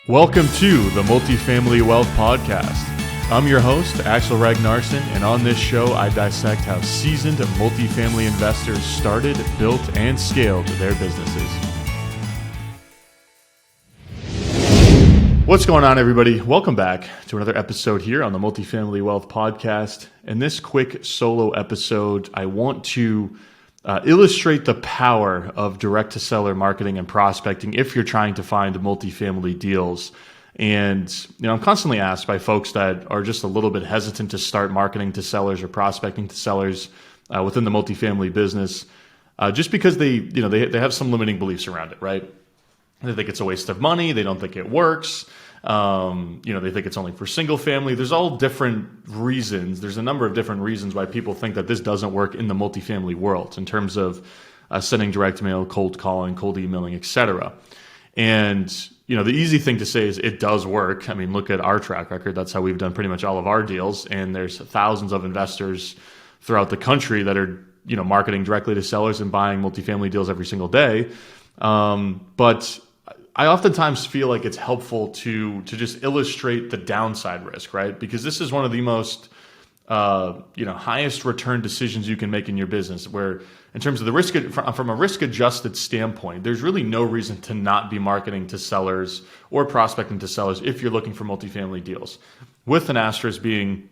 Welcome to the Multifamily Wealth Podcast. I'm your host, Axel Ragnarsson, and on this show, I dissect how seasoned multifamily investors started, built, and scaled their businesses. What's going on, everybody? Welcome back to another episode here on the Multifamily Wealth Podcast. In this quick solo episode, I want to illustrate the power of direct-to-seller marketing and prospecting if you're trying to find multifamily deals. And I'm constantly asked by folks that are just a little bit hesitant to start marketing to sellers or prospecting to sellers within the multifamily business, just because they have some limiting beliefs around it, right? They think it's a waste of money. They don't think it works. They think it's only for single family. There's all different reasons. There's a number of different reasons why people think that this doesn't work in the multifamily world in terms of sending direct mail, cold calling, cold emailing, etc. And, the easy thing to say is it does work. I mean, look at our track record. That's how we've done pretty much all of our deals. And there's thousands of investors throughout the country that are, marketing directly to sellers and buying multifamily deals every single day. But I oftentimes feel like it's helpful to just illustrate the downside risk, right? Because this is one of the most highest return decisions you can make in your business, where in terms of the risk, from a risk adjusted standpoint, there's really no reason to not be marketing to sellers or prospecting to sellers if you're looking for multifamily deals. With an asterisk being,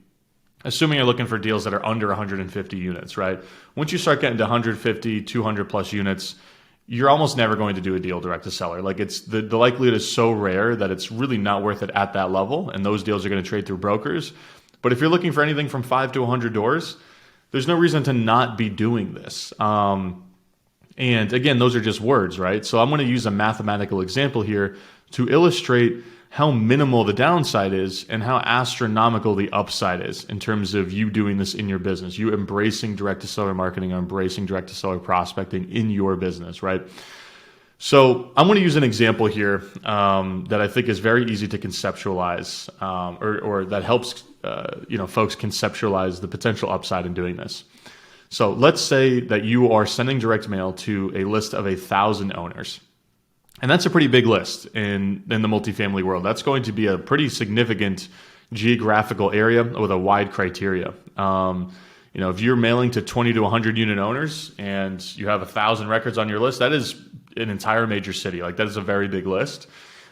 assuming you're looking for deals that are under 150 units, right? Once you start getting to 150, 200 plus units, you're almost never going to do a deal direct to seller. Like it's the likelihood is so rare that it's really not worth it at that level. And those deals are going to trade through brokers. But if you're looking for anything from 5 to 100 doors, there's no reason to not be doing this. And again, those are just words, right? So I'm going to use a mathematical example here to illustrate how minimal the downside is and how astronomical the upside is in terms of you doing this in your business, you embracing direct-to-seller marketing or embracing direct-to-seller prospecting in your business, right? So I'm going to use an example here that I think is very easy to conceptualize or that helps folks conceptualize the potential upside in doing this. So let's say that you are sending direct mail to a list of 1,000 owners. And that's a pretty big list in the multifamily world. That's going to be a pretty significant geographical area with a wide criteria. If you're mailing to 20 to 100 unit owners and you have 1,000 records on your list, that is an entire major city. Like that is a very big list.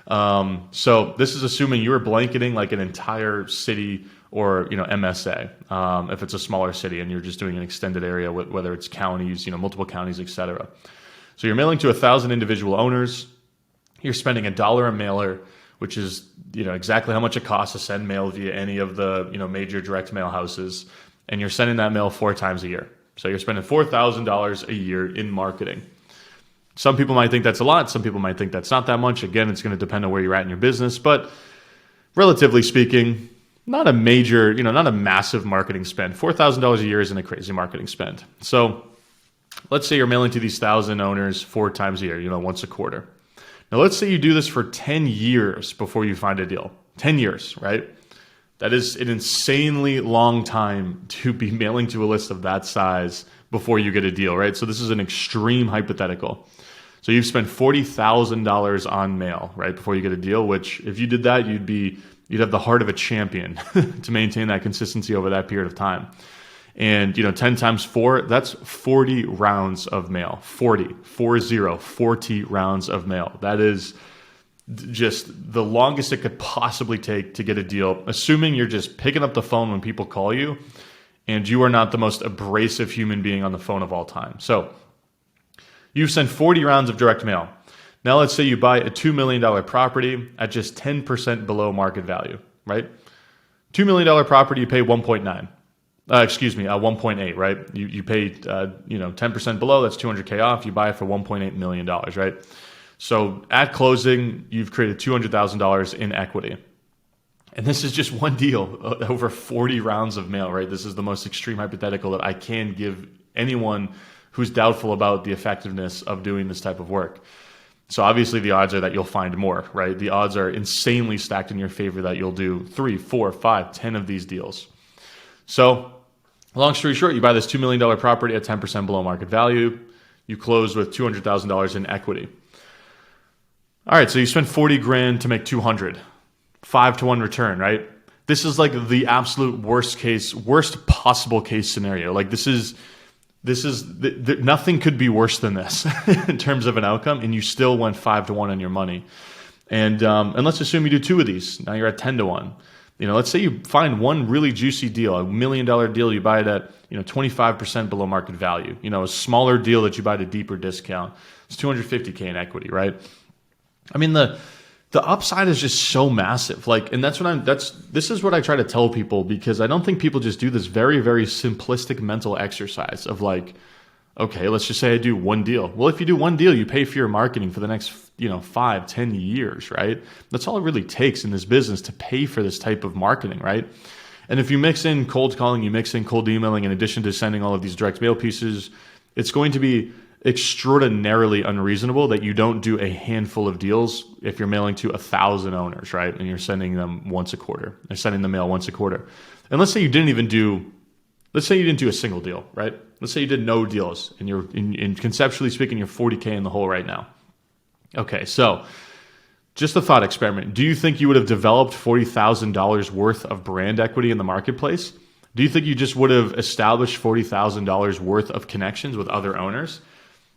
So this is assuming you're blanketing like an entire city or MSA. If it's a smaller city and you're just doing an extended area, whether it's counties, multiple counties, etc. So you're mailing to 1,000 individual owners. You're spending $1 a mailer, which is exactly how much it costs to send mail via any of the major direct mail houses, and you're sending that mail 4 times a year. So you're spending $4,000 a year in marketing. Some people might think that's a lot. Some people might think that's not that much. Again, it's going to depend on where you're at in your business, but relatively speaking, not a major, not a massive marketing spend. $4,000 a year isn't a crazy marketing spend. So let's say you're mailing to these 1,000 owners 4 times a year, once a quarter. Now, let's say you do this for 10 years before you find a deal. 10 years, right? That is an insanely long time to be mailing to a list of that size before you get a deal, right? So this is an extreme hypothetical. So you've spent $40,000 on mail, right, before you get a deal, which if you did that, you'd have the heart of a champion to maintain that consistency over that period of time. And 10 times 4, that's 40 rounds of mail. 40 rounds of mail. That is just the longest it could possibly take to get a deal, assuming you're just picking up the phone when people call you and you are not the most abrasive human being on the phone of all time. So you've sent 40 rounds of direct mail. Now let's say you buy a $2 million property at just 10% below market value, right? $2 million property, you pay 1.9. 1.8, right? You pay 10% below, that's $200K off. You buy it for $1.8 million, right? So at closing, you've created $200,000 in equity. And this is just one deal over 40 rounds of mail, right? This is the most extreme hypothetical that I can give anyone who's doubtful about the effectiveness of doing this type of work. So obviously the odds are that you'll find more, right? The odds are insanely stacked in your favor that you'll do 3, 4, 5, 10 of these deals. So long story short, you buy this $2 million property at 10% below market value. You close with $200,000 in equity. All right, so you spend 40 grand to make 200, 5-to-1 return, right? This is like the absolute worst possible case scenario. Like nothing could be worse than this in terms of an outcome, and you still went 5-to-1 on your money. And let's assume you do 2 of these. Now you're at 10-to-1. Let's say you find one really juicy deal, $1 million deal. You buy it at 25% below market value. A smaller deal that you buy at a deeper discount. It's $250K in equity, right? I mean, the upside is just so massive. And this is what I try to tell people, because I don't think people just do this very, very simplistic mental exercise of okay, let's just say I do one deal. Well, if you do one deal, you pay for your marketing for the next 5-10 years, right? That's all it really takes in this business to pay for this type of marketing, right? And if you mix in cold calling, you mix in cold emailing, in addition to sending all of these direct mail pieces, it's going to be extraordinarily unreasonable that you don't do a handful of deals if you're mailing to 1,000 owners, right? And you're sending them once a quarter. They're sending the mail once a quarter. And let's say you didn't do a single deal, right? Let's say you did no deals, and you're conceptually speaking, you're 40K in the hole right now. Okay, so just a thought experiment. Do you think you would have developed $40,000 worth of brand equity in the marketplace? Do you think you just would have established $40,000 worth of connections with other owners?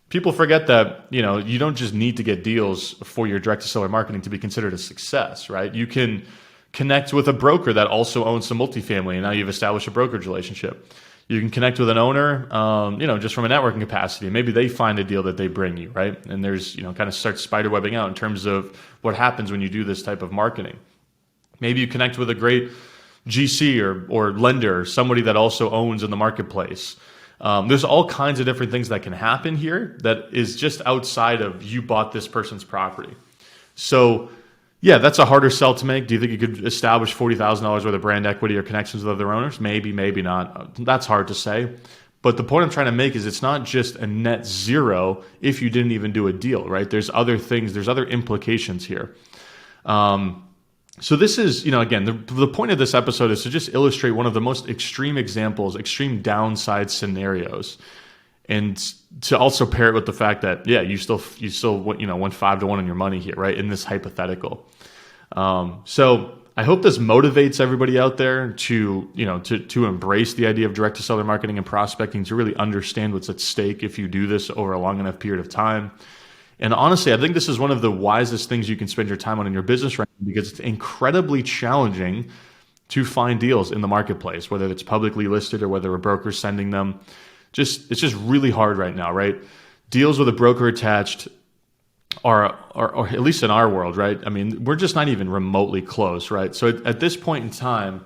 People forget that, you don't just need to get deals for your direct-to-seller marketing to be considered a success, right? You can connect with a broker that also owns some multifamily, and now you've established a brokerage relationship. You can connect with an owner, just from a networking capacity. Maybe they find a deal that they bring you, right? And there's, kind of starts spiderwebbing out in terms of what happens when you do this type of marketing. Maybe you connect with a great GC or lender, somebody that also owns in the marketplace. There's all kinds of different things that can happen here that is just outside of you bought this person's property. So yeah, that's a harder sell to make. Do you think you could establish $40,000 worth of brand equity or connections with other owners? Maybe, maybe not. That's hard to say. But the point I'm trying to make is it's not just a net zero if you didn't even do a deal, right? There's other things, there's other implications here. So this is, again, the point of this episode is to just illustrate one of the most extreme examples, extreme downside scenarios, and to also pair it with the fact that, yeah, you still went 5-to-1 on your money here, right? In this hypothetical. So I hope this motivates everybody out there to embrace the idea of direct-to-seller marketing and prospecting, to really understand what's at stake if you do this over a long enough period of time. And honestly, I think this is one of the wisest things you can spend your time on in your business right now, because it's incredibly challenging to find deals in the marketplace, whether it's publicly listed or whether a broker's sending them. It's just really hard right now, right? Deals with a broker attached are at least in our world, right? I mean, we're just not even remotely close, right? So at this point in time,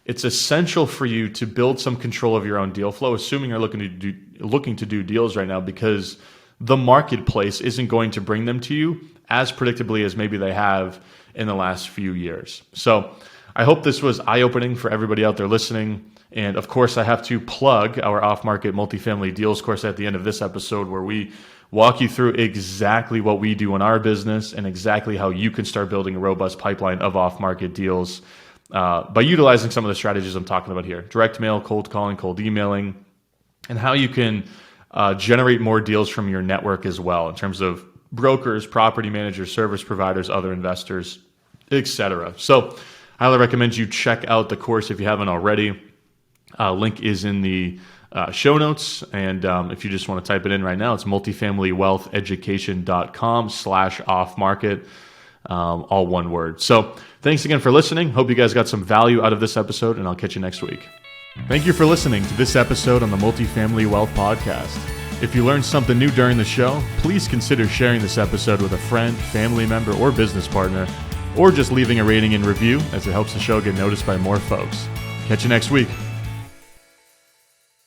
it's essential for you to build some control of your own deal flow, assuming you're looking to do deals right now, because the marketplace isn't going to bring them to you as predictably as maybe they have in the last few years. So I hope this was eye-opening for everybody out there listening. And of course, I have to plug our off-market multifamily deals course at the end of this episode, where we walk you through exactly what we do in our business and exactly how you can start building a robust pipeline of off-market deals by utilizing some of the strategies I'm talking about here: direct mail, cold calling, cold emailing, and how you can generate more deals from your network as well, in terms of brokers, property managers, service providers, other investors, etc. So I highly recommend you check out the course if you haven't already. Link is in the show notes. And if you just want to type it in right now, it's multifamilywealtheducation.com/offmarket, all one word. So thanks again for listening. Hope you guys got some value out of this episode, and I'll catch you next week. Thank you for listening to this episode on the Multifamily Wealth Podcast. If you learned something new during the show, please consider sharing this episode with a friend, family member, or business partner, or just leaving a rating and review, as it helps the show get noticed by more folks. Catch you next week.